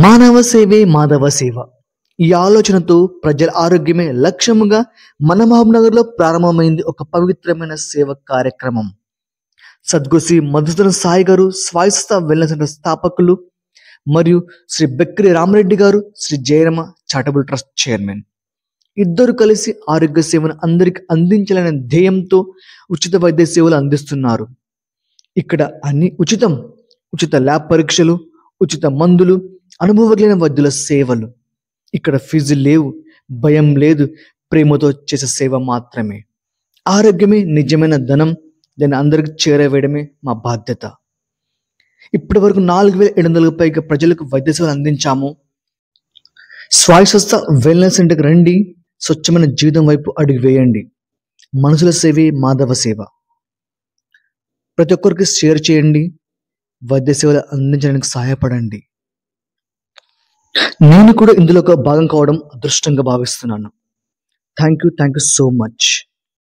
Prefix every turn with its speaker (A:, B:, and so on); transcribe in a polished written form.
A: మానవ సేవే మాధవ సేవ. ఈ ఆలోచనతో ప్రజల ఆరోగ్యమే లక్ష్యముగా మన మహబూబ్‌నగర్‌లో ప్రారంభమైంది ఒక పవిత్రమైన సేవ కార్యక్రమం. సద్గురు శ్రీ మధుసూదన్ సాయి గారు స్వాయత్త వెల్నెస్ సెంటర్ స్థాపకులు మరియు శ్రీ బెక్కిరి రామరెడ్డి గారు Shri Jayarama charitable trust chairman. ఇద్దరు కలిసి ఆరోగ్య సేవను అందరికి అందించాలనే ధ్యేయంతో ఉచిత వైద్య సేవలు అందిస్తున్నారు. ఇక్కడ అన్ని ఉచితం. ఉచిత ల్యాబ్ పరీక్షలు, ఉచిత మందులు, అనుభవజ్ఞ వైద్యుల సేవలు. ఇక్కడ ఫీజులు లేవు, భయం లేదు, ప్రేమతో చేసే సేవ మాత్రమే. ఆరోగ్యమే నిజమైన ధనం. దాన్ని అందరికి చేరవేయడమే మా బాధ్యత. ఇప్పటి వరకు 4,700 పైగా ప్రజలకు వైద్య సేవలు అందించాము. స్వాయత్త వెల్నెస్ సెంటర్కి రండి, స్వచ్ఛమైన జీవితం వైపు అడుగు వేయండి. మనుషుల సేవే మాధవ సేవ. ప్రతి ఒక్కరికి షేర్ చేయండి, వైద్య సేవలు అందించడానికి సహాయపడండి. నేను కూడా ఇందులో ఒక భాగం కావడం అదృష్టంగా భావిస్తున్నాను. Thank you so much.